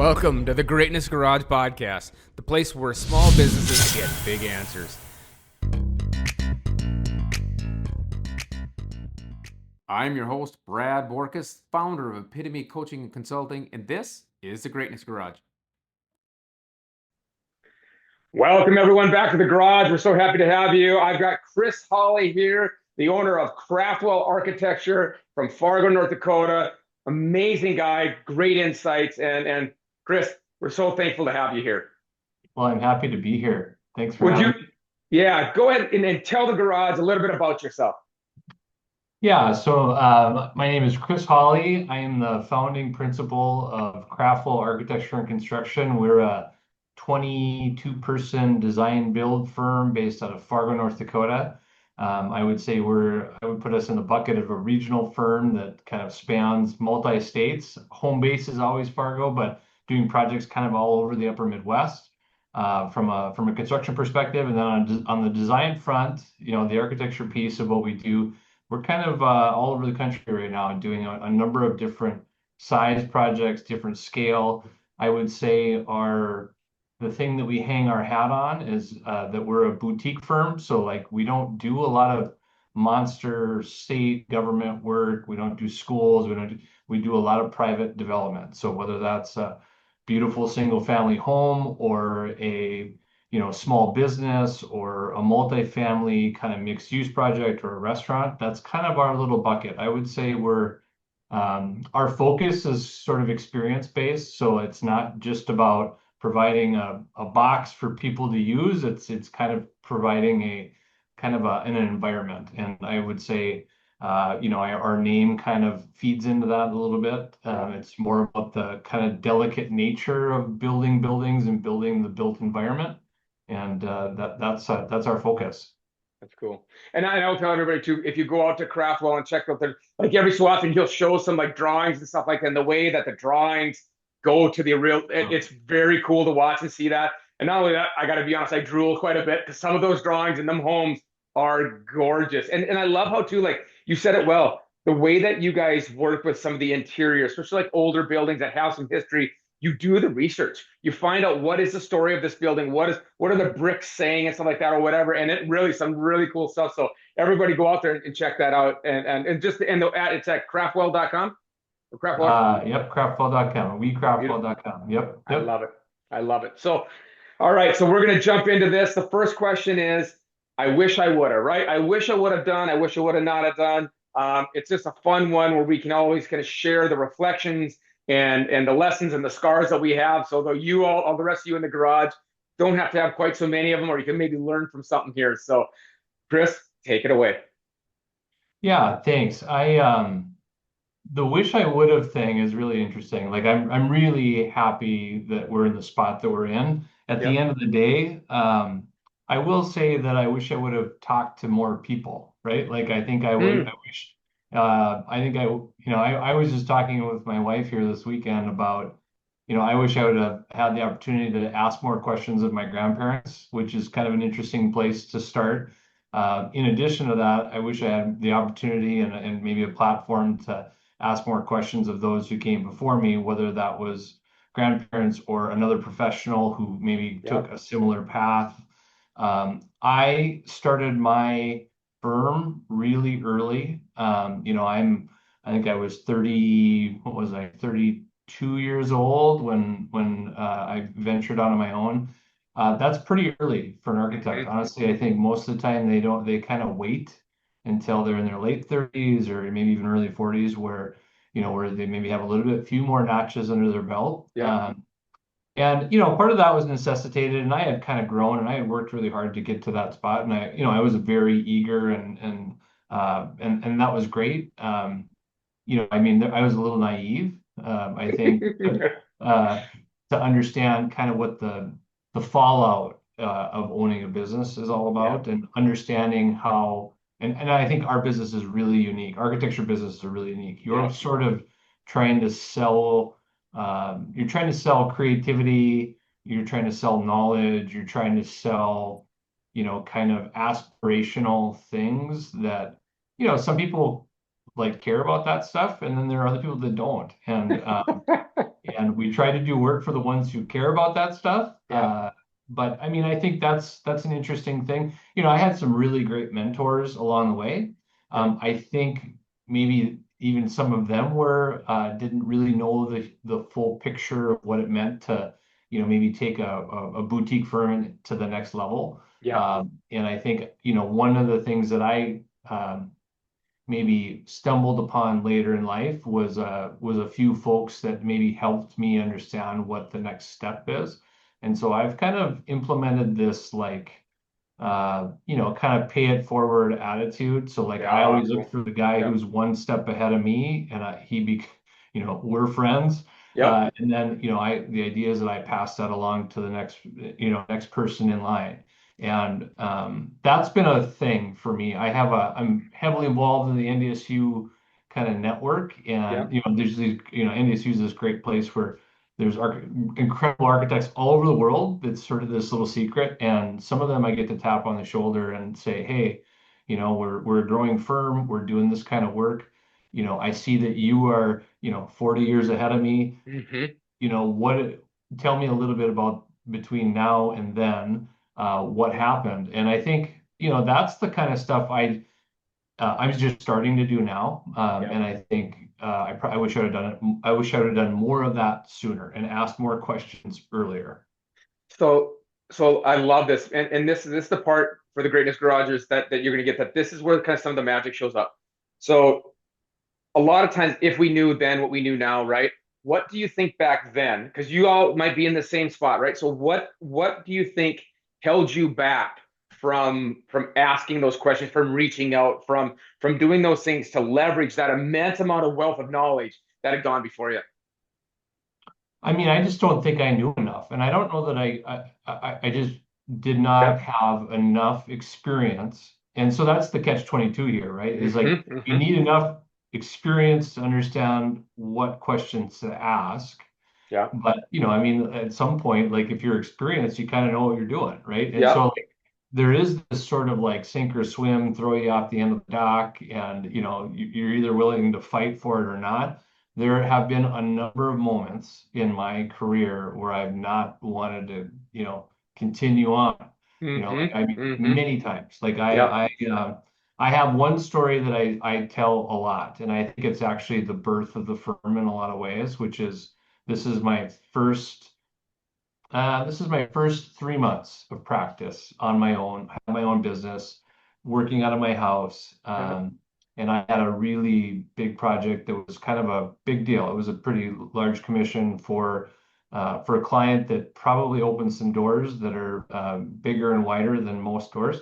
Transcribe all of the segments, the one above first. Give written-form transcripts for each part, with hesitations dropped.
Welcome to the Greatness Garage Podcast, the place where small businesses get big answers. I'm your host, Brad Borkus, founder of Epitome Coaching and Consulting, and this is the Greatness Garage. Welcome, everyone, back to the garage. We're so happy to have you. I've got Chris Hawley here, the owner of Craftwell Architecture from Fargo, North Dakota. Amazing guy, great insights. And Chris, we're so thankful to have you here. Well, I'm happy to be here. Thanks for having me. Yeah, go ahead and tell the garage a little bit about yourself. Yeah, so my name is Chris Hawley. I am the founding principal of Craftwell Architecture and Construction. We're a 22-person design build firm based out of Fargo, North Dakota. I would put us in the bucket of a regional firm that kind of spans multi-states. Home base is always Fargo, but doing projects kind of all over the upper Midwest from a construction perspective. And then on the design front, the architecture piece of what we do, we're kind of all over the country right now and doing a number of different size projects, different scale. I would say the thing that we hang our hat on is that we're a boutique firm. So like we don't do a lot of monster state government work. We don't do schools. We do a lot of private development. So whether that's a beautiful single family home or a small business or a multifamily kind of mixed use project or a restaurant, that's kind of our little bucket. I would say our focus is sort of experience based. So it's not just about providing a box for people to use. It's kind of providing an environment. And I would say, our name kind of feeds into that a little bit. It's more about the kind of delicate nature of building buildings and building the built environment. And that's our focus. That's cool. And I'll tell everybody too, if you go out to Craftwell and check out like every so often, he'll show some like drawings and stuff like that. And the way that the drawings go to the real, it's very cool to watch and see that. And not only that, I got to be honest, I drool quite a bit because some of those drawings in them homes are gorgeous. And I love how too, like you said it well, the way that you guys work with some of the interiors, especially like older buildings that have some history. You do the research. You find out what is the story of this building, what are the bricks saying and stuff like that or whatever. And it really some really cool stuff. So everybody go out there and check that out. And just it's at craftwell.com or Craftwell. Yep, craftwell.com. WeCraftwell.com. Yep. I love it. I love it. So all right, so we're gonna jump into this. The first question is, I wish I would have, right? I wish I would have done, I wish I would have not have done. It's just a fun one where we can always kind of share the reflections and the lessons and the scars that we have. So though you all the rest of you in the garage don't have to have quite so many of them, or you can maybe learn from something here. So Chris, take it away. Yeah, thanks. The wish I would have thing is really interesting. Like I'm really happy that we're in the spot that we're in. At the end of the day, I will say that I wish I would have talked to more people, right? Like I think I wish I was just talking with my wife here this weekend about, I wish I would have had the opportunity to ask more questions of my grandparents, which is kind of an interesting place to start. In addition to that, I wish I had the opportunity and maybe a platform to ask more questions of those who came before me, whether that was grandparents or another professional who maybe took a similar path. I started my firm really early. I think I was 32 years old when I ventured out on my own. That's pretty early for an architect. Honestly, I think most of the time they kind of wait until they're in their late 30s or maybe even early 40s where they maybe have a little bit few more notches under their belt. And part of that was necessitated, and I had kind of grown, and I had worked really hard to get to that spot, and I was very eager, and that was great. I was a little naive, I think, to understand kind of what the fallout of owning a business is all about, and understanding how, and I think our business is really unique. Architecture businesses are really unique. You're sort of trying to sell. You're trying to sell creativity, you're trying to sell knowledge, you're trying to sell, kind of aspirational things that, some people like care about that stuff, and then there are other people that don't. And we try to do work for the ones who care about that stuff. Yeah. But I mean, I think that's an interesting thing. I had some really great mentors along the way. Yeah. I think maybe even some of them were didn't really know the full picture of what it meant to, maybe take a boutique firm to the next level. Yeah. And I think, one of the things that I maybe stumbled upon later in life was a few folks that maybe helped me understand what the next step is. And so I've kind of implemented this like kind of pay it forward attitude. So like I Yeah. always look Cool. for the guy Yep. who's one step ahead of me, and we're friends. Yep. And then the idea is that I pass that along to the next person in line. And that's been a thing for me. I'm heavily involved in the NDSU kind of network, and Yep. there's these, NDSU is this great place where there's incredible architects all over the world. It's sort of this little secret, and some of them I get to tap on the shoulder and say, "Hey, we're a growing firm. We're doing this kind of work. I see that you are 40 years ahead of me. Hmm. What? Tell me a little bit about between now and then, what happened." And I think that's the kind of stuff I'm just starting to do now, Yep. and I think I wish I would have done it. I wish I would have done more of that sooner and asked more questions earlier. So, so I love this, and this is the part for the greatness garages that you're going to get, that this is where kind of some of the magic shows up. So a lot of times, if we knew then what we knew now, right? What do you think back then? Because you all might be in the same spot, right? So what do you think held you back from asking those questions, from reaching out, from doing those things to leverage that immense amount of wealth of knowledge that had gone before you? I mean, I just don't think I knew enough, and I don't know that I just did not Yep. have enough experience. And so that's the catch 22 here, right? Is like Hmm. you Hmm. need enough experience to understand what questions to ask. Yeah. But, I mean, at some point, like if you're experienced, you kind of know what you're doing, right? And so Yep. like, there is this sort of like sink or swim, throw you off the end of the dock, and you're either willing to fight for it or not. There have been a number of moments in my career where I've not wanted to, continue on. Hmm. Like I mean, Hmm. many times. Like Yep. I have one story that I tell a lot, and I think it's actually the birth of the firm in a lot of ways, which is this is my first this is my first 3 months of practice on my own. I have my own business, working out of my house. Yep. And I had a really big project that was kind of a big deal. It was a pretty large commission for a client that probably opened some doors that are bigger and wider than most doors.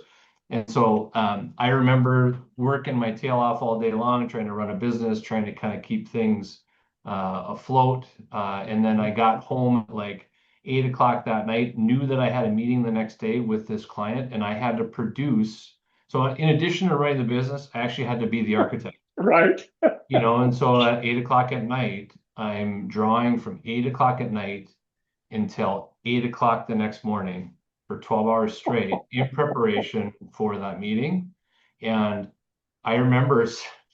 And so I remember working my tail off all day long, trying to run a business, trying to kind of keep things afloat. And then I got home at like 8 o'clock that night, knew that I had a meeting the next day with this client, and I had to produce. So in addition to running the business, I actually had to be the architect. Right. And so at 8 o'clock at night, I'm drawing from 8 o'clock at night until 8 o'clock the next morning for 12 hours straight in preparation for that meeting. And I remember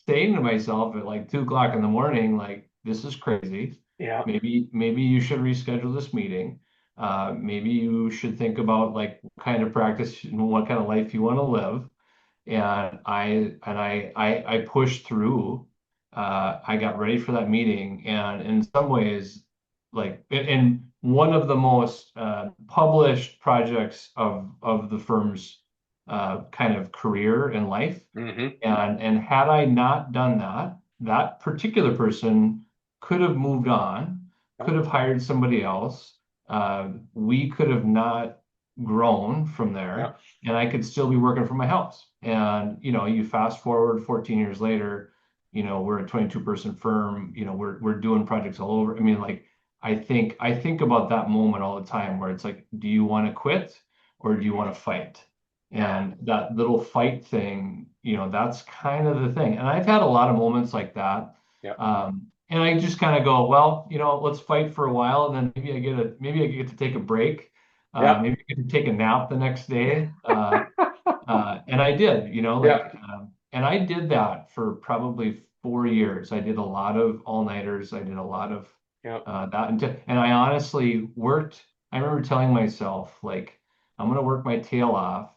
saying to myself at like 2 o'clock in the morning, like, this is crazy. Yeah. Maybe you should reschedule this meeting. Maybe you should think about like what kind of practice and what kind of life you want to live. And I pushed through. I got ready for that meeting, and in some ways, like in one of the most published projects of the firm's kind of career and life. Hmm. And had I not done that, that particular person could have moved on, could Yep. have hired somebody else. We could have not grown from there, Yep. and I could still be working from my house. And you fast forward 14 years later, we're a 22-person firm. We're doing projects all over. I mean, like I think about that moment all the time where it's like, do you want to quit or do you want to fight? Yeah. And that little fight thing, that's kind of the thing. And I've had a lot of moments like that. Yep. And I just kind of go, well, let's fight for a while, and then maybe I get to take a break. Yep. Maybe I get to take a nap the next day. And I did, Yep. and I did that for probably 4 years. I did a lot of all-nighters. I did a lot of Yeah. that. And I honestly worked, I remember telling myself, like, I'm going to work my tail off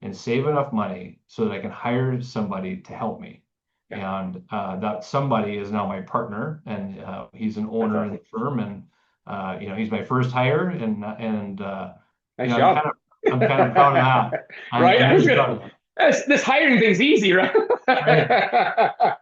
and save enough money so that I can hire somebody to help me. Yeah. And that somebody is now my partner, and he's an That's owner in awesome. the firm, and he's my first hire, and Nice I'm job. I'm kind of proud of that. Right? I'm I was really gonna. proud of that. This hiring thing's easy, right? Right.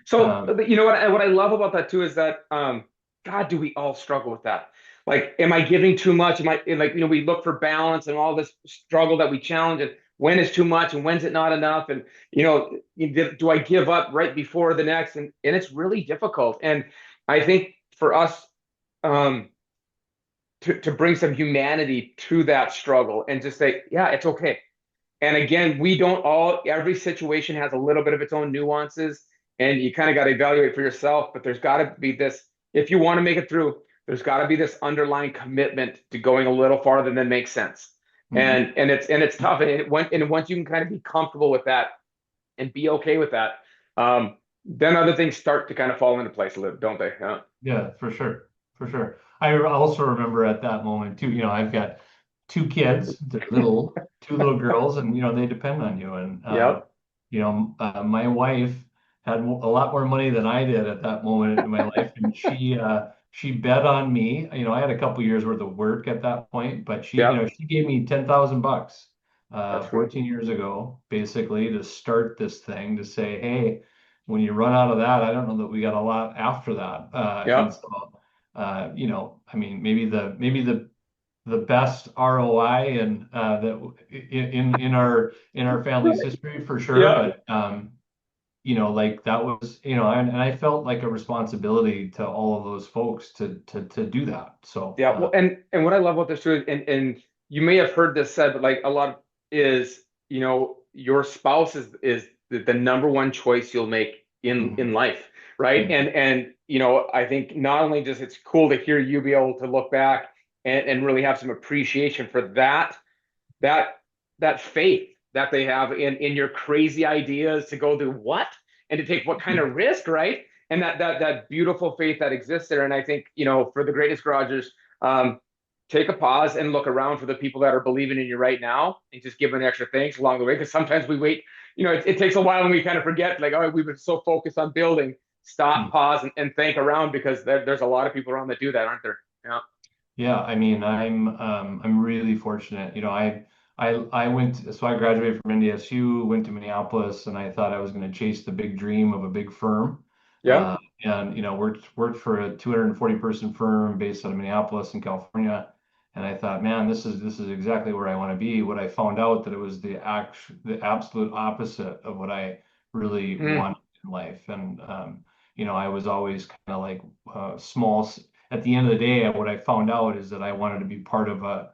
So Um, you know what I love about that too is that God, do we all struggle with that? Like, am I giving too much? Am I like, we look for balance and all this struggle that we challenge, and when is too much and when's it not enough? And do I give up right before the next? And it's really difficult. And I think for us um to bring some humanity to that struggle and just say, yeah, it's okay. And again, we don't all, every situation has a little bit of its own nuances, and you kind of got to evaluate for yourself. But there's got to be this, if you want to make it through, there's got to be this underlying commitment to going a little farther than makes sense. mhm. And it's tough. And once you can kind of be comfortable with that and be okay with that, then other things start to kind of fall into place a little, don't they? Yeah. Yeah, for sure. For sure. I also remember at that moment too, I've got two kids, they're two little girls, and they depend on you. And Yep. my wife had a lot more money than I did at that moment in my life, and she bet on me. I had a couple years worth of work at that point, but Yep. she gave me $10,000 That's good. 14 years ago, basically, to start this thing, to say, hey, when you run out of that, I don't know that we got a lot after that. And Yep. so, I mean, maybe the best ROI and that in our family's history for sure. Yeah. But like that was, and I felt like a responsibility to all of those folks to do that. So Yeah, well, and what I love about this too, and you may have heard this said, but like a lot of is, your spouse is the number one choice you'll make in mhm, life, right? mhm, And I think not only just it's cool to hear you be able to look back and really have some appreciation for that that faith that they have in your crazy ideas to go do what and to take what kind mhm. of risk, right? And that beautiful faith that exists there. And I think for the greatest garagers, take a pause and look around for the people that are believing in you right now, and just give them extra thanks along the way. Because sometimes we wait, it takes a while and we kind of forget, like, oh, we've been so focused on building. Stop, pause, and think around, because there's a lot of people around that do that, aren't there? Yeah. Yeah, I mean, I'm really fortunate. I went, so I graduated from NDSU, went to Minneapolis, and I thought I was going to chase the big dream of a big firm. Yeah. And worked for a 240 person firm based out of Minneapolis in California. And I thought, man, this is exactly where I want to be. What I found out that it was the absolute opposite of what I really Mm, wanted in life. And I was always kind of like small. At the end of the day, what I found out is that I wanted to be part of a,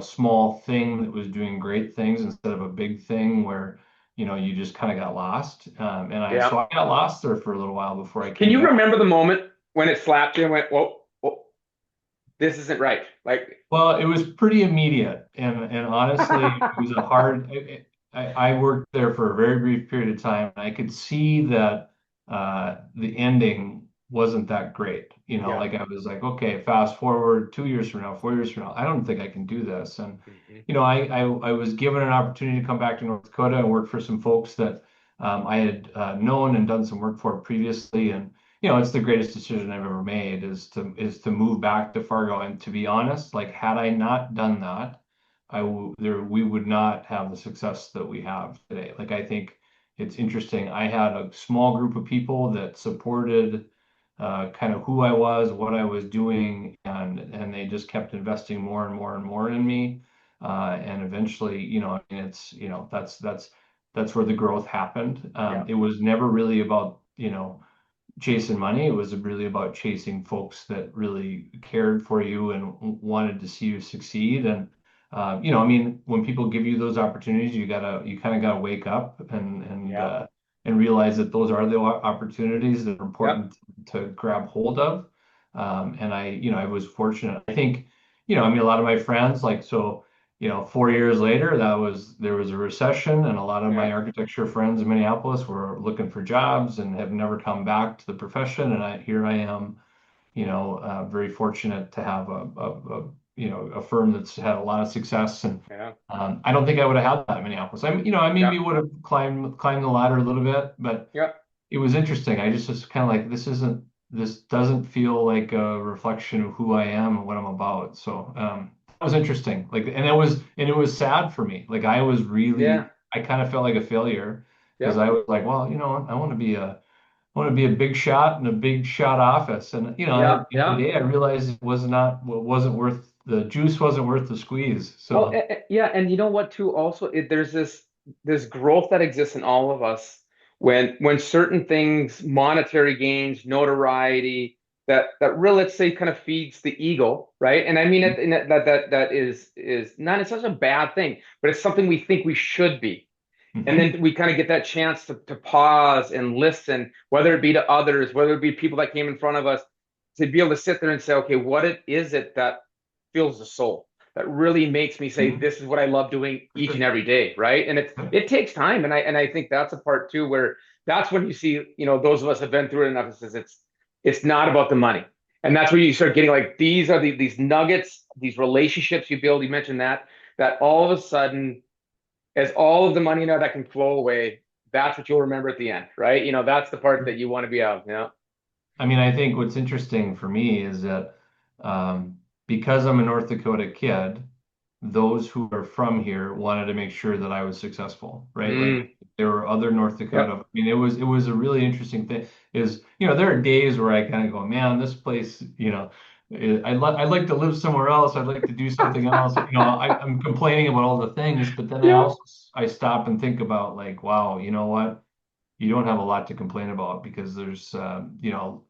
small thing that was doing great things instead of a big thing where, you just kind of got lost. yeah. So I got lost there for a little while before I Can came you back. remember the moment when it slapped you and went, whoa, whoa, this isn't right? Like, Well, it was pretty immediate, and honestly, it was a hard. I worked there for a very brief period of time, and I could see that the ending wasn't that great. yeah. Like I was like, okay, fast forward 2 years from now, 4 years from now, I don't think I can do this. And Mhm. I was given an opportunity to come back to North Dakota and work for some folks that I had known and done some work for previously, and it's the greatest decision I've ever made is to move back to Fargo. And to be honest, like had I not done that, we would not have the success that we have today. Like I think it's interesting. I had a small group of people that supported kind of who I was, what I was doing, and they just kept investing more and more and more in me. And eventually, I mean, it's that's where the growth happened. Yeah. It was never really about chasing money. It was really about chasing folks that really cared for you and wanted to see you succeed. And I mean, when people give you those opportunities, you kind of gotta wake up Yeah. and realize that those are the opportunities that are Yep. important to grab hold of. And I was fortunate. I think, I mean, a lot of my friends, like so. 4 years later, there was a recession, and a lot of Yeah. my architecture friends in Minneapolis were looking for jobs and have never come back to the profession. And here I am, very fortunate to have a firm that's had a lot of success. And Yeah. I don't think I would have had that in Minneapolis. I maybe Yeah. would have climbed the ladder a little bit, but Yeah. it was interesting. I just was kind of like, this doesn't feel like a reflection of who I am and what I'm about. So that was interesting. Like, and it was sad for me. Like, Yeah. I kind of felt like a failure because Yep. I was like, well, I want to be a big shot in a big shot office. And Yeah. at the end of Yeah. the day, I realized wasn't worth the juice wasn't worth the squeeze. Well, So yeah, and you know what too? Also, there's this growth that exists in all of us when certain things, monetary gains, notoriety, that really, let's say, kind of feeds the ego, right? And I mean it, in that is not it's such a bad thing, but it's something we think we should be. And mhm. then we kind of get that chance to pause and listen, whether it be to others, whether it be people that came in front of us, to be able to sit there and say, okay, is it that fills the soul? That really makes me say, Mhm. this is what I love doing For each and sure. every day, right? And it takes time, and I think that's a part too where that's when you see, those of us have been through it enough. It says it's not about the money, and that's where you start getting like these are these nuggets, these relationships you build. You mentioned that all of a sudden, as all of the money now that can flow away, that's what you'll remember at the end, right? That's the part that you want to be out. I mean, I think what's interesting for me is that um, because I'm a North Dakota kid, those who are from here wanted to make sure that I was successful, right? Like Mm, there were other North yep. Dakota. I mean, it was a really interesting thing. There are days where I kind of go, man, this place, I'd like to live somewhere else. I'd like to do something else. I'm complaining about all the things, but then Yeah. I stop and think about like, wow, you know what? You don't have a lot to complain about because there's you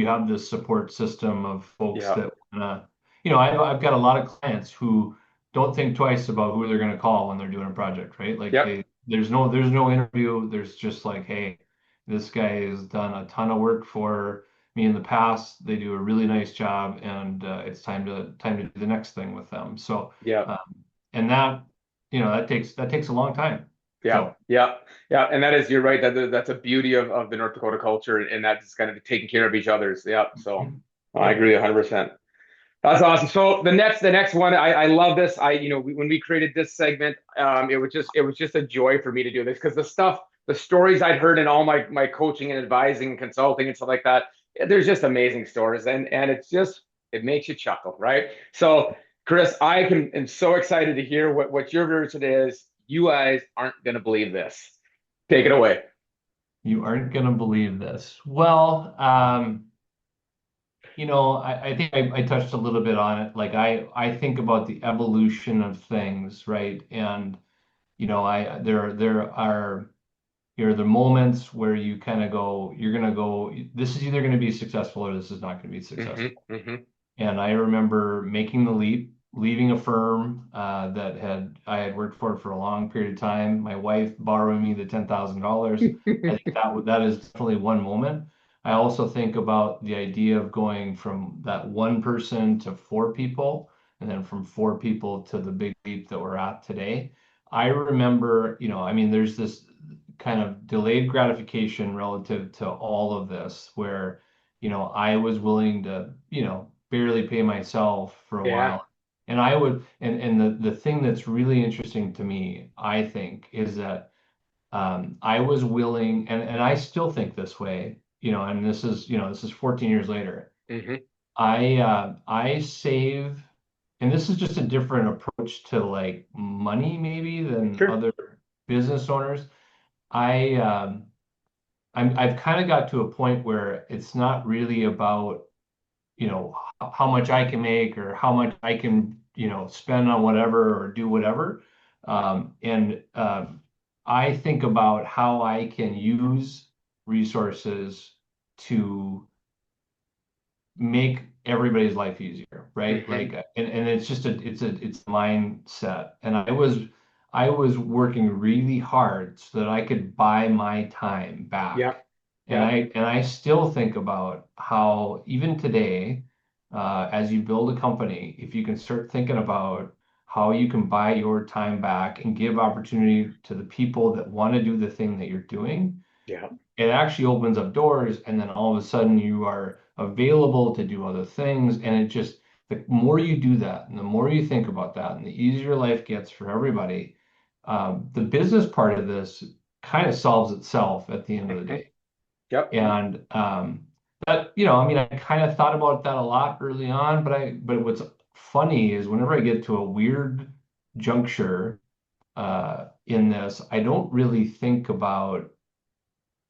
have this support system of folks Yeah. that I've got a lot of clients who don't think twice about who they're going to call when they're doing a project, right? Like Yep. there's no interview. There's just like, hey, this guy has done a ton of work for me in the past. They do a really nice job, and it's time to do the next thing with them. So, Yep. um, and that takes a long time. Yeah, So. yeah, yeah, and you're right. That's a beauty of the North Dakota culture, and that's kind of taking care of each other's. Yeah, so I Yeah. agree 100%. That's awesome. So the next one, I love this. When we created this segment, it was just a joy for me to do this because the stories I'd heard in all my coaching and advising and consulting and stuff like that, there's just amazing stories, and it makes you chuckle, right? So, Chris, am so excited to hear what your version is. You guys aren't gonna believe this. Take it away. You aren't going to believe this. Well, I think I touched a little bit on it. Like I think about the evolution of things, right? And there are the moments where you kind of go, you're going to go, this is either going to be successful or this is not going to be Hmm. successful. Hmm. And I remember making the leap, leaving a firm that I had worked for a long period of time. My wife borrowing me the $10,000. I think that is definitely one moment. I also think about the idea of going from that one person to four people, and then from four people to the big leap that we're at today. I remember, I mean, there's this kind of delayed gratification relative to all of this, where I was willing to, barely pay myself for a Yeah. while. And I would, and the thing that's really interesting to me, I think, is that I was willing, and I still think this way, and this is 14 years later. Hmm. I save, and this is just a different approach to like money maybe than Sure. other business owners. I I've kind of got to a point where it's not really about how much I can make or how much I can spend on whatever or do whatever. And I think about how I can use resources to make everybody's life easier, right? Hmm. Like, and it's just it's a mindset. And I was working really hard so that I could buy my time back. Yeah. And Yeah. I still think about how even today, as you build a company, if you can start thinking about how you can buy your time back and give opportunity to the people that want to do the thing that you're doing, Yeah. it actually opens up doors. And then all of a sudden you are available to do other things. And it just, the more you do that and the more you think about that and the easier life gets for everybody, the business part of this kind of solves itself at the end of the Mhm. day. Yep. And that, I mean, I kind of thought about that a lot early on, but what's funny is whenever I get to a weird juncture in this, I don't really think about,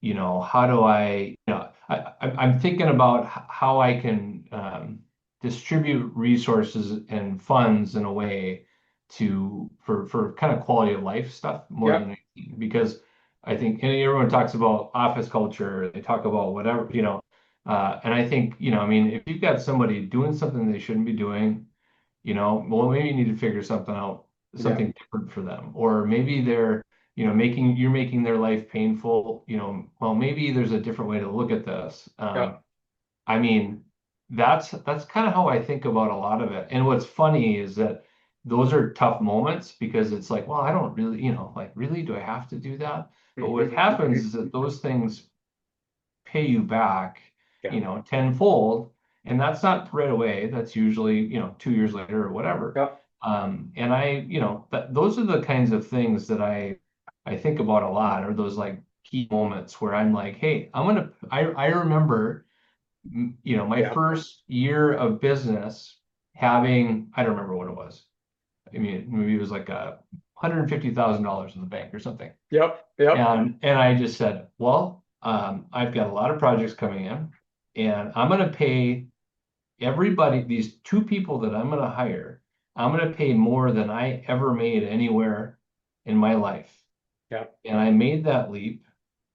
how do I'm thinking about how I can distribute resources and funds in a way for kind of quality of life stuff more than Yep. anything. Because I think, and everyone talks about office culture, they talk about whatever, and I think, I mean, if you've got somebody doing something they shouldn't be doing, well, maybe you need to figure something out, Yeah. something different for them. Or maybe they're, you're making their life painful, well, maybe there's a different way to look at this. Yep. I mean, that's kind of how I think about a lot of it. And what's funny is that those are tough moments because it's like, well, I don't really, like, really, do I have to do that? But what Mhm. happens Mhm. is that those things pay you back, Yeah. tenfold. And that's not right away. That's usually, 2 years later or whatever. Yep. And those are the kinds of things that I think about a lot, or those like key moments where I'm like, hey, I remember, my Yep. first year of business having, I don't remember what it was. I mean, maybe it was like $150,000 in the bank or something. Yep. Yep. And I just said, well, I've got a lot of projects coming in, and I'm going to pay everybody, these two people that I'm going to hire, I'm going to pay more than I ever made anywhere in my life. Yep. And I made that leap.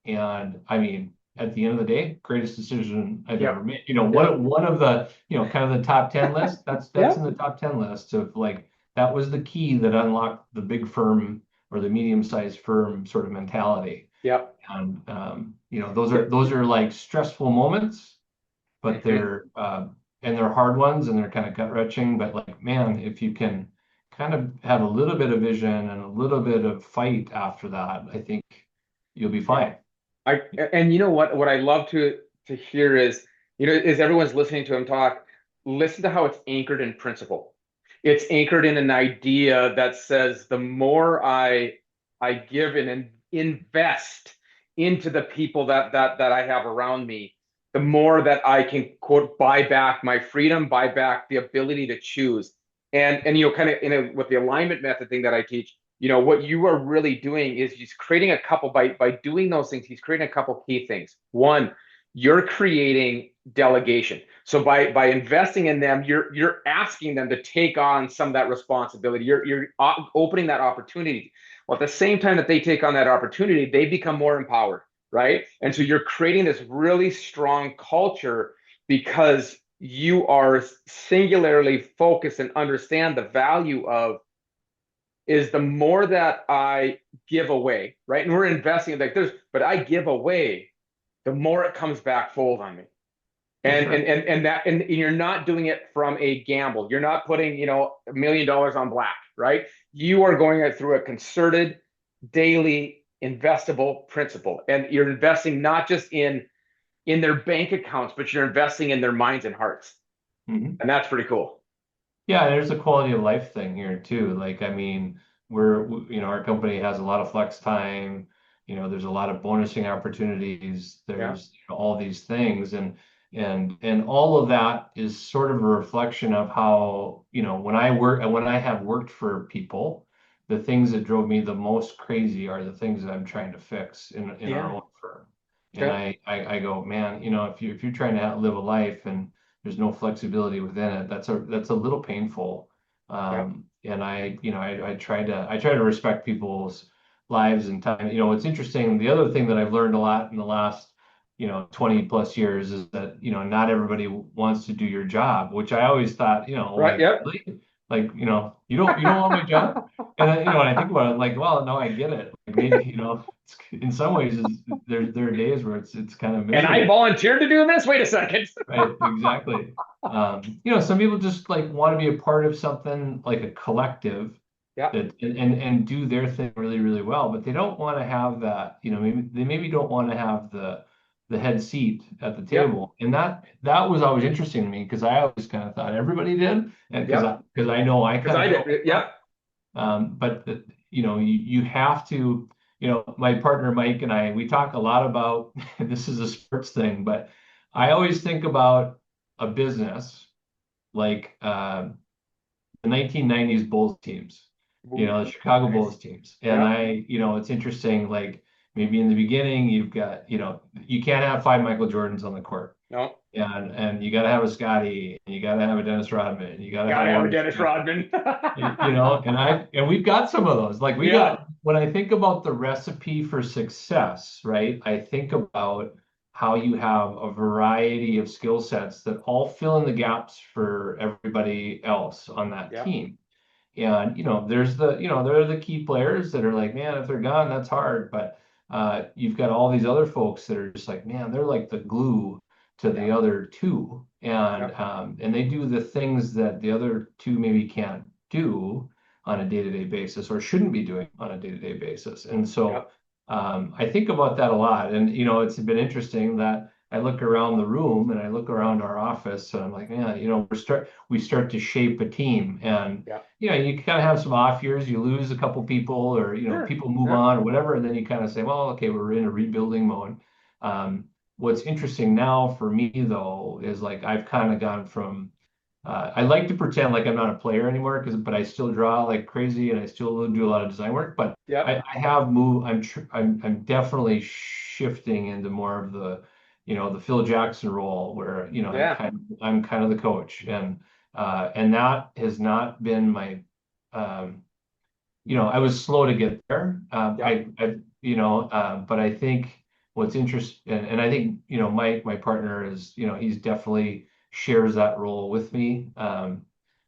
And I mean, at the end of the day, greatest decision I've ever Yep. made. Yep. One of the, kind of the top 10 list, that's in Yep. the top 10 list of like, that was the key that unlocked the big firm or the medium-sized firm sort of mentality. Yep. And Yep. those are like stressful moments, but Mhm. they're hard ones and they're kind of gut-wrenching. But like, man, if you can kind of have a little bit of vision and a little bit of fight after that, I think you'll be Yeah. fine. And you know what I love to hear is, is everyone's listening to him talk, listen to how it's anchored in principle. It's anchored in an idea that says the more I give and invest into the people that I have around me, the more that I can quote buy back my freedom, buy back the ability to choose. And kind of with the alignment method thing that I teach, what you are really doing is he's creating a couple by doing those things, he's creating a couple key things. One, you're creating delegation. So by investing in them, you're asking them to take on some of that responsibility. You're opening that opportunity. Well, at the same time that they take on that opportunity, they become more empowered, right? And so you're creating this really strong culture because you are singularly focused and understand the value of is the more that I give away, right? And we're investing like but I give away, the more it comes back fold on me. For And sure. you're not doing it from a gamble. You're not putting, $1 million on black, right? You are going it through a concerted, daily investable principle. And you're investing not just in their bank accounts, but you're investing in their minds and hearts. Mhm. And that's pretty cool. Yeah, there's a quality of life thing here too. Like, I mean, our company has a lot of flex time. There's a lot of bonusing opportunities. Yeah. There's all these things, and all of that is sort of a reflection of how, when I have worked for people, the things that drove me the most crazy are the things that I'm trying to fix in our Yeah. own firm. And Yeah. I go, man, if you're trying to live a life and there's no flexibility within it, that's a little painful. Yeah. And I try to respect people's lives and time. It's interesting. The other thing that I've learned a lot in the last 20 plus years is that not everybody wants to do your job, which I always thought, Right. like, Yep. really? Like, you don't want my job. And then, when I think about it, like, well, no, I get it. Like maybe, it's, in some ways, there are days where it's kind of And I miserable. volunteered to do this. Wait a second. Right, exactly. Some people just like want to be a part of something like a collective Yeah, that and do their thing really, really well, but they don't want to have that, maybe don't want to have the head seat at the yeah, table. And that was always interesting to me because I always kind of thought everybody did, and yeah. because I know I Because kind I of felt did. like Yeah, that. But you have to, my partner Mike and I, we talk a lot about, this is a sports thing, but I always think about a business like the 1990s Bulls teams, ooh, the Chicago nice. Bulls teams. And Yeah, it's interesting, like maybe in the beginning, you've got, you can't have five Michael Jordans on the court. no, And you got to have a Scotty, and you got to have a Dennis Rodman, and you got to have gotta have all a this Dennis stuff. Rodman. And we've got some of those. Like Yeah, when I think about the recipe for success, right? I think about how you have a variety of skill sets that all fill in the gaps for everybody else on that yeah, team. And there are the key players that are like, man, if they're gone, that's hard. But you've got all these other folks that are just like, man, they're like the glue to yeah, the other two, yeah, and they do the things that the other two maybe can't do on a day-to-day basis or shouldn't be doing on a day-to-day basis. And yeah, so I think about that a lot. And it's been interesting that I look around the room and I look around our office and I'm like, man, we start to shape a team. And yeah. you kind of have some off years, you lose a couple people, or Sure. people move Yeah, on or whatever, and then you kind of say, well, okay, we're in a rebuilding mode. Um, what's interesting now for me though is like I've kind of gone from I like to pretend like I'm not a player anymore but I still draw like crazy and I still do a lot of design work, but yeah, I have moved. I'm definitely shifting into more of the Phil Jackson role where yeah, I'm kind of the coach, and that has not been my I was slow to get there. yeah. But I think what's interesting, and I think, my partner is, he's definitely shares that role with me.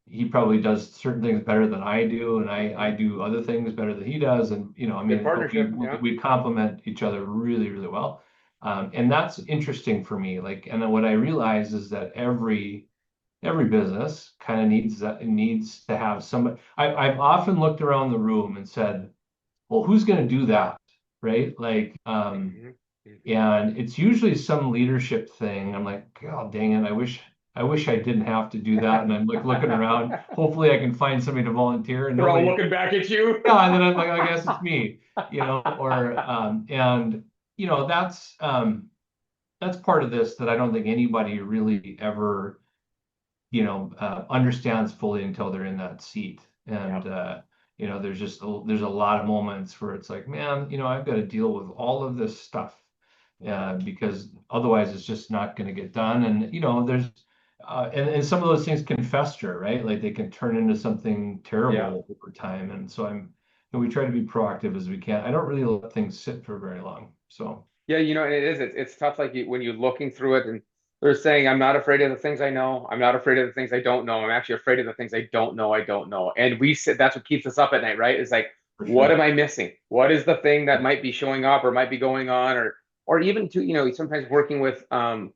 He probably does certain things better than I do, and Hmm. I do other things better than he does. And, I Good mean, but partnership. Yeah, we complement each other really, really well. And that's interesting for me. Like, and then what I realize is that every business kind of needs to have somebody. I've often looked around the room and said, well, who's going to do that? Right? Like, hmm, hmm. and it's usually some leadership thing. I'm like, God dang it, I wish I didn't have to do that. And I'm like looking around. Hopefully I can find somebody to volunteer and They're all nobody. looking back at you. Yeah, and then I'm like, I guess it's me, or and that's part of this that I don't think anybody really ever understands fully until they're in that seat. Yeah, And there's a lot of moments where it's like, man, I've got to deal with all of this stuff because otherwise it's just not going to get done. And there's and some of those things can fester, right? Like they can turn into something yeah. terrible over time. And so we try to be proactive as we can. I don't really let things sit for very long. So Yeah, and it is. It's tough. Like when you're looking through it, and they're saying, "I'm not afraid of the things I know. I'm not afraid of the things I don't know. I'm actually afraid of the things I don't know. I don't know." And we said that's what keeps us up at night, right? Is like, for what sure. am I missing? What is the thing that might be showing up or might be going on, or even to sometimes working with the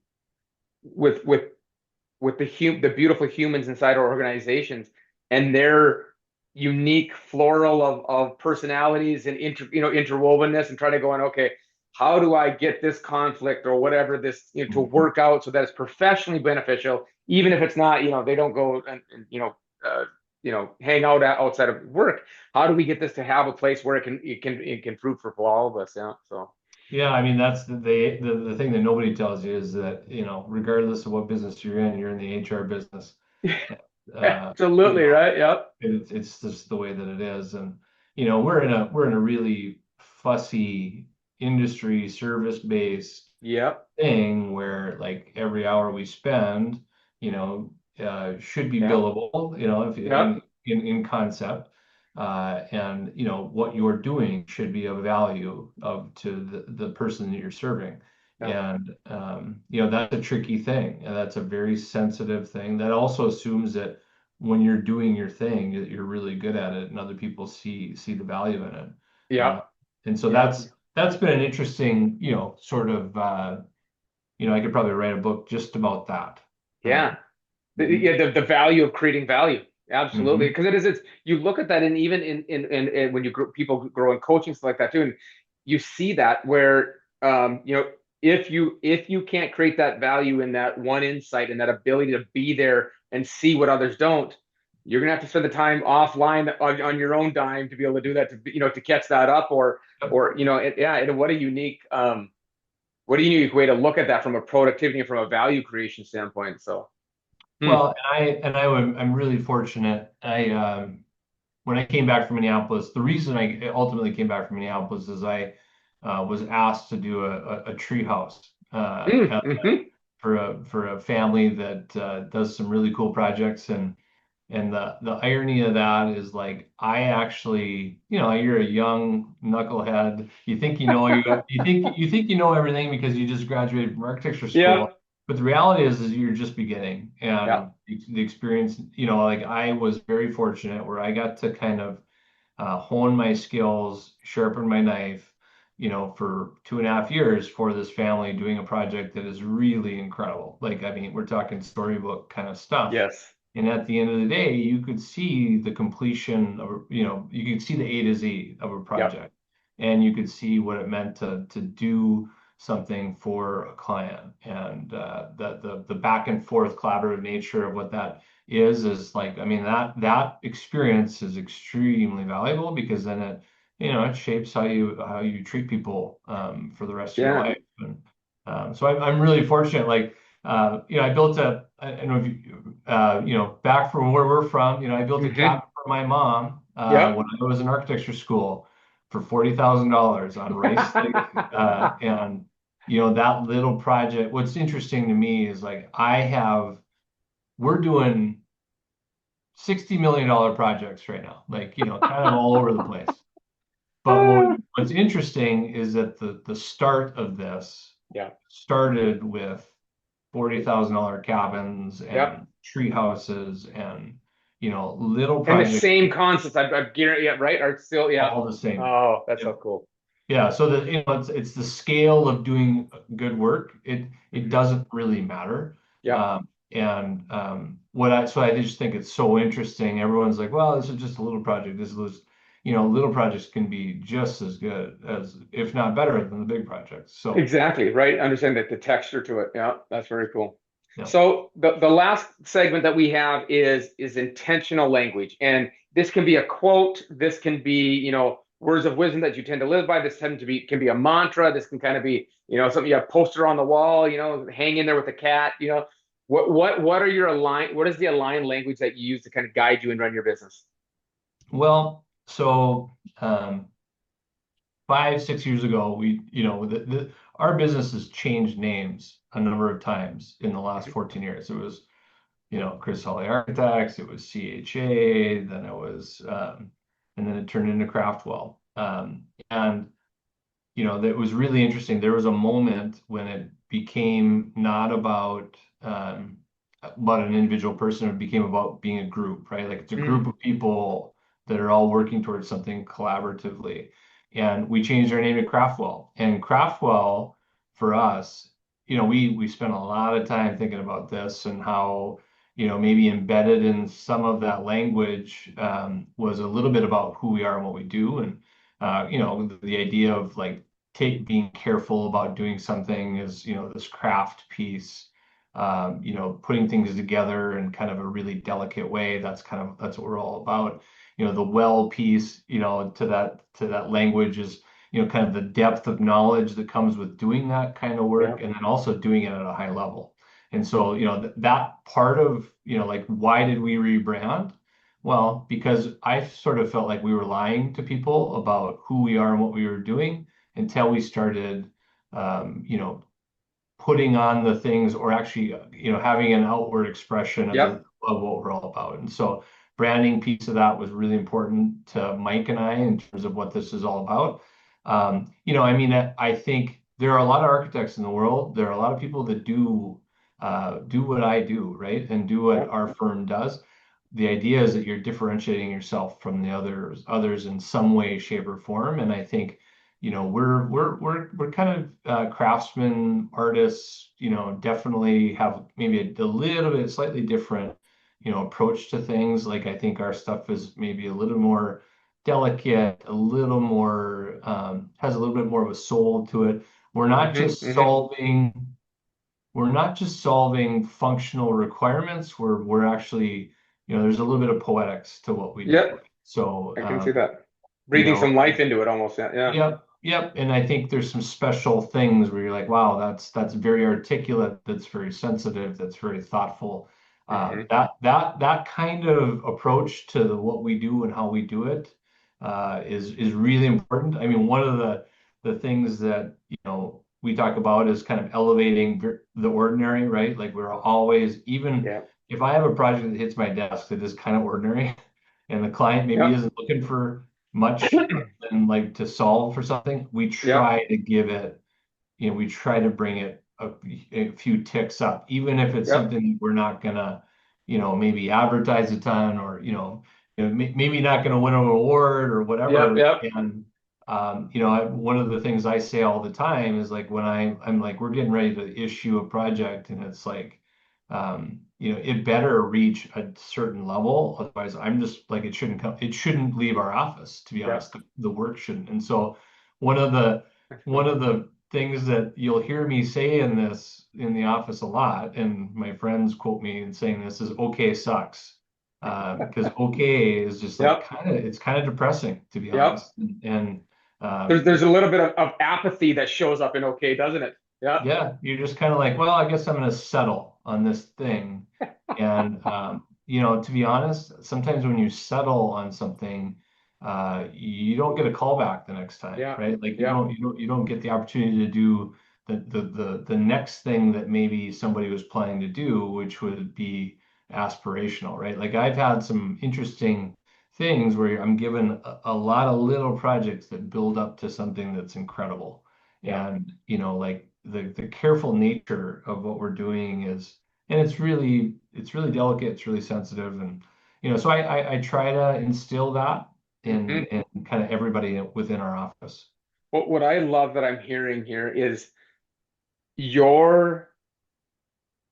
beautiful humans inside our organizations and their unique floral of personalities and interwovenness, and trying to go on, okay, how do I get this conflict or whatever this to Mhm. work out so that it's professionally beneficial, even if it's not, they don't go and hang out outside of work. How do we get this to have a place where it can fruit for all of us? Yeah, so Yeah, I mean that's the thing that nobody tells you is that, regardless of what business you're in the HR business. You absolutely know, right. Yep. it's just the way that it is. And we're in a really fussy industry service based Yep. thing where like every hour we spend, should be Yep. billable, if Yep. in concept. And what you're doing should be of value to the person that you're serving. Yep. And that's a tricky thing. And that's a very sensitive thing. That also assumes that when you're doing your thing, you're really good at it, and other people see the value in it. Yeah. Uh, and so Yeah. that's been an interesting, sort of, I could probably write a book just about that. Yeah. Mhm. The value of creating value. Absolutely. Mhm. Because it's you look at that, and even in when people grow in coaching stuff like that too, and you see that where if you can't create that value in that one insight and that ability to be there and see what others don't, you're gonna have to spend the time offline on your own dime to be able to do that, to catch that up, Yep. or yeah, and what a unique way to look at that from a productivity and from a value creation standpoint. So hmm. Well, I'm really fortunate. When I came back from Minneapolis, the reason I ultimately came back from Minneapolis is I was asked to do a tree house Mm-hmm. for a family that does some really cool projects. And the irony of that is, like, I actually, you're a young knucklehead. You think you know everything because you just graduated from architecture school. Yep. But the reality is you're just beginning. Yep. And the experience, like, I was very fortunate where I got to kind of hone my skills, sharpen my knife, for 2.5 years for this family doing a project that is really incredible. Like, I mean, we're talking storybook kind of stuff. Yes. And at the end of the day, you could see the completion of, you could see the A to Z of a Yep. project, and you could see what it meant to do something for a client, and the back and forth collaborative nature of what that is like, I mean, that experience is extremely valuable because then it shapes how you treat people for the rest of your Yeah. life. And so I'm really fortunate. Like, I built I don't know if back from where we're from, I built a Mm-hmm. cabin for my mom Yep. when I was in architecture school for $40,000 on rice. And that little project. What's interesting to me is, like, we're doing $60 million projects right now, like, kind of all over the place. But Ah. what's interesting is that the start of this Yeah. started with $40,000 cabins Yep. and tree houses and little And the projects, same concepts, I'm guaranteed, yeah, right? Are still, yeah. all the same. Oh, that's so Yep. cool. Yeah, so it's the scale of doing good work. It Hmm. doesn't really matter. Yep. And so I just think it's so interesting. Everyone's like, well, this is just a little project. Little projects can be just as good as, if not better than, the big projects. So Exactly, right. Understand that the texture to it. Yeah, that's very cool. yeah. So the last segment that we have is intentional language. And this can be a quote, this can be, words of wisdom that you tend to live by. This can be a mantra. This can kind of be, something you have poster on the wall, hang in there with a cat, what are what is the aligned language that you use to kind of guide you and run your business? Well, so 5, 6 years ago, our business has changed names a number of times in the last 14 years. It was, Chris Hawley Architects, it was CHA, and then it turned into Craftwell. And that was really interesting. There was a moment when it became not about an individual person. It became about being a group, right? Like, it's a Mm, group of people that are all working towards something collaboratively. And we changed our name to Craftwell. And Craftwell, for us, we spent a lot of time thinking about this and how, maybe embedded in some of that language was a little bit about who we are and what we do. And the idea of, like, being careful about doing something is, this craft piece, putting things together in kind of a really delicate way. That's what we're all about. The well piece, to that language is, kind of the depth of knowledge that comes with doing that kind of yeah. work, and then also doing it at a high level. And so, that part of, like, why did we rebrand? Well, because I sort of felt like we were lying to people about who we are and what we were doing until we started, putting on the things, or actually, having an outward expression of Yep. what we're all about. And so, branding piece of that was really important to Mike and I in terms of what this is all about. I mean, I think there are a lot of architects in the world. There are a lot of people that do what I do, right? And do what Yep. our firm does. the idea is that you're differentiating yourself from the others in some way, shape, or form. And I think, we're kind of craftsmen, artists, definitely have maybe a little bit slightly different, approach to things. Like I think our stuff is maybe a little more delicate, a little more has a little bit more of a soul to it. We're not Hmm. just Hmm. solving we're not just solving functional requirements. We're actually, there's a little bit of poetics to what we do. Yep, So, I can see that. you Breathing know, some life into it almost. Yeah. Yeah. yep, yep. And I think there's some special things where you're like, wow, that's very articulate, that's very sensitive, that's very thoughtful. Hmm. That kind of approach to what we do and how we do it is really important. I mean, one of the things that we talk about is kind of elevating the ordinary, right? Like we're always, even Yeah. if I have a project that hits my desk that is kind of ordinary, and the client maybe Yep. isn't looking for much and like to solve for something, we Yep. try to give it, we try to bring it a few ticks up, even if it's Yep. something we're not gonna, maybe advertise a ton or, maybe not gonna win an award or Yep. whatever. Yep. And, one of the things I say all the time is like when I'm like, we're getting ready to issue a project and it's like, it better reach a certain level. Otherwise, I'm just like, it shouldn't leave our office, to be Yep. honest. The work shouldn't. And so one of the, one of the things that you'll hear me say in the office a lot, and my friends quote me in saying this is okay sucks. Because okay is just like Yep. it's kind of depressing, to be Yep. honest. And There's a little bit of apathy that shows up in okay, doesn't it? Yep. yeah, you're just kind of like, well, I guess I'm going to settle on this thing. And, to be honest, sometimes when you settle on something, you don't get a call back the next time, Yeah. right? Like Yeah. you don't get the opportunity to do the next thing that maybe somebody was planning to do, which would be aspirational, right? Like I've had some interesting things where I'm given a lot of little projects that build up to something that's incredible. Yeah. And, like the careful nature of what we're doing is, and it's really delicate, it's really sensitive. And, so I try to instill that in, Hmm. in kind of everybody within our office. What I love that I'm hearing here is your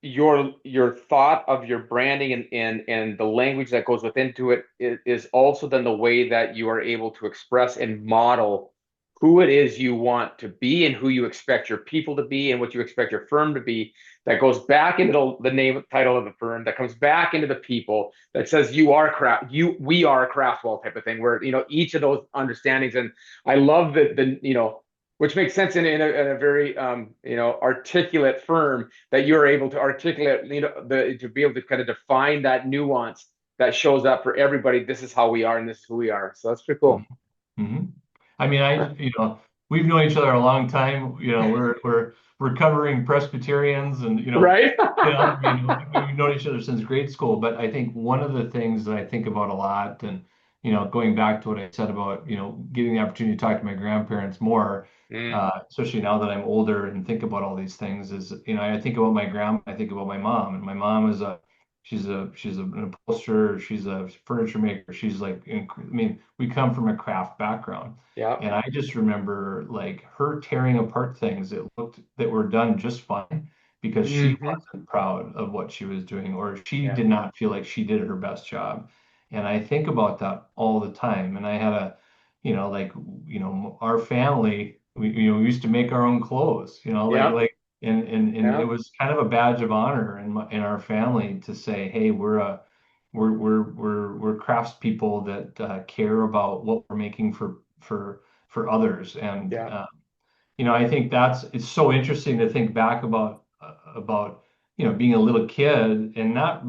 your thought of your branding and the language that goes within to it is also then the way that you are able to express and model who it is you want to be and who you expect your people to be and what you expect your firm to be. That goes back into the name title of the firm, that comes back into the people, that says you are we are Craftwell type of thing, where each of those understandings. And I love the which makes sense in a very articulate firm, that you're able to articulate, to be able to kind of define that nuance that shows up for everybody. This is how we are, and this is who we are. So that's pretty cool. Hmm. I mean, we've known each other a long time. We're recovering Presbyterians, and Right? I mean, we've known each other since grade school. But I think one of the things that I think about a lot, and going back to what I said about getting the opportunity to talk to my grandparents more, Mm, especially now that I'm older and think about all these things, is I think about my grandma, I think about my mom, and my mom is an upholsterer, she's a furniture maker, she's like, I mean, we come from a craft background. yeah. And I just remember like her tearing apart things that were done just fine because she Hmm. wasn't proud of what she was doing, or she Yeah. did not feel like she did her best job. And I think about that all the time. And I had like, our family, we used to make our own clothes, Yeah. and it Yeah. was kind of a badge of honor in our family to say, hey, we're craftspeople that care about what we're making for others. And Yeah. I think it's so interesting to think back about being a little kid and not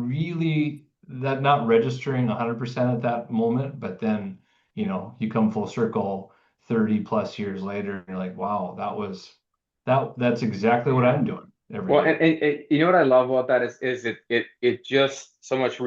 registering 100% at that moment, but then you come full circle 30 plus years later and you're like, wow, that's exactly what Yeah. I'm doing every Well, day. and you know what I love about that is it just so much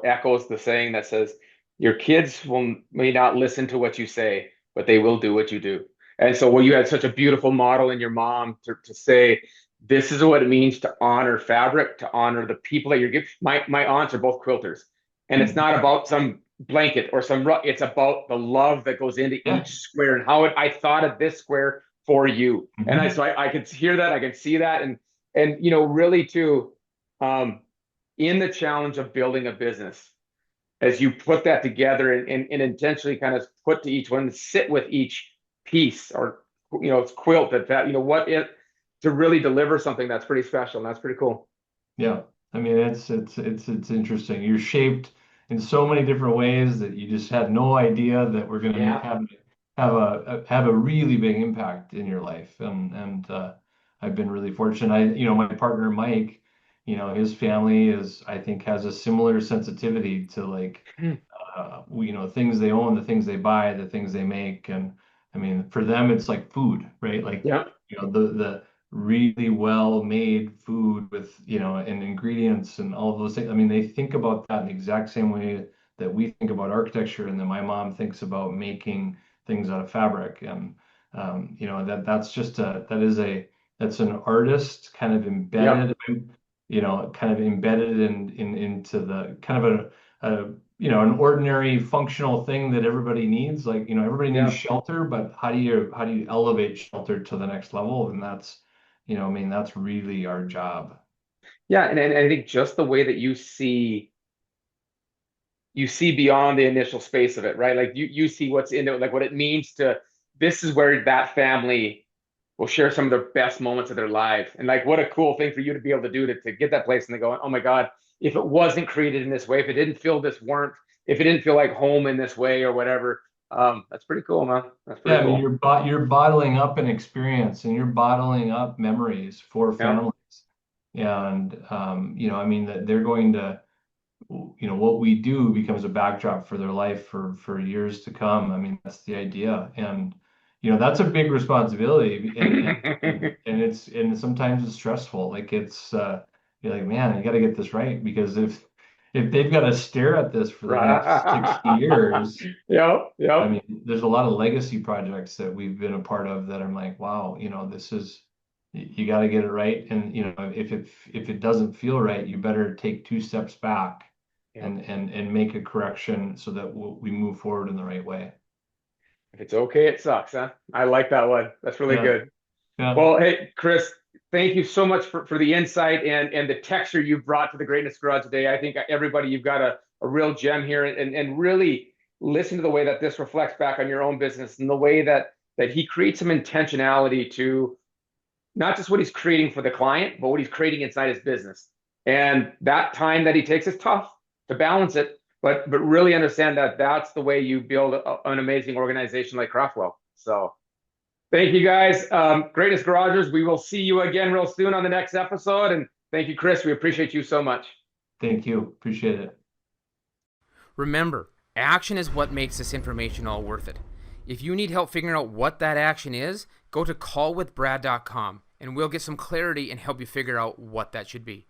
echoes the saying that says your kids may not listen to what you say, but they will do what you do. And so, well, you had such a beautiful model in your mom to say this is what it means to honor fabric, to honor the people that you're giving. My aunts are both quilters, And it's not about some blanket or it's about the love that goes into Yeah. each square and how I thought of this square for you. And Mhm. I could hear that, I could see that. And, really too, um, in the challenge of building a business, as you put that together and intentionally kind of put to each one, sit with each piece or, it's quilt that, what it, to really deliver something that's pretty special. And that's pretty cool. Yeah. I mean, it's interesting. You're shaped in so many different ways that you just had no idea that we're going to Yeah. have a really big impact in your life. And I've been really fortunate. My partner Mike, his family I think has a similar sensitivity to like things they own, the things they buy, the things they make. And I mean, for them, it's like food, right? Like, Yeah. the really well made food with, and ingredients and all of those things. I mean, they think about that in the exact same way that we think about architecture, and then my mom thinks about making things out of fabric. And that's an artist kind of Yep. embedded, into the kind of an ordinary functional thing that everybody needs. Like, everybody needs Yeah. shelter, but how do you elevate shelter to the next level? And I mean, that's really our job. Yeah. And I think just the way that you see beyond the initial space of it, right? Like you see what's in it, like what it means to, this is where that family will share some of their best moments of their life. And like, what a cool thing for you to be able to do to get that place and they go, oh my God, if it wasn't created in this way, if it didn't feel this warmth, if it didn't feel like home in this way or whatever, that's pretty cool, man. That's Yeah, pretty I mean, cool. you're bottling up an experience, and you're bottling up memories for Yeah. families. And I mean, that they're going to, what we do becomes a backdrop for their life for years to come. I mean, that's the idea. And that's a big responsibility, and sometimes it's stressful. Like, you're like, man, you got to get this right, because if they've got to stare at this for the next 60 Right. years. Yep. I Yep. mean, there's a lot of legacy projects that we've been a part of that I'm like, wow, you got to get it right. And if it doesn't feel right, you better take two steps back Yep. and make a correction so that we move forward in the right way. If it's okay, it sucks, huh? I like that one. That's really Yeah, good. yeah. Well, hey, Chris, thank you so much for the insight and the texture you brought to the Greatness Garage today. I think everybody, you've got a real gem here, and really listen to the way that this reflects back on your own business and the way that he creates some intentionality to not just what he's creating for the client, but what he's creating inside his business. And that time that he takes is tough to balance it, but really understand that that's the way you build an amazing organization like Craftwell. So thank you guys. Greatest Garagers. We will see you again real soon on the next episode. And thank you, Chris. We appreciate you so much. Thank you. Appreciate it. Remember, action is what makes this information all worth it. If you need help figuring out what that action is, go to callwithbrad.com and we'll get some clarity and help you figure out what that should be.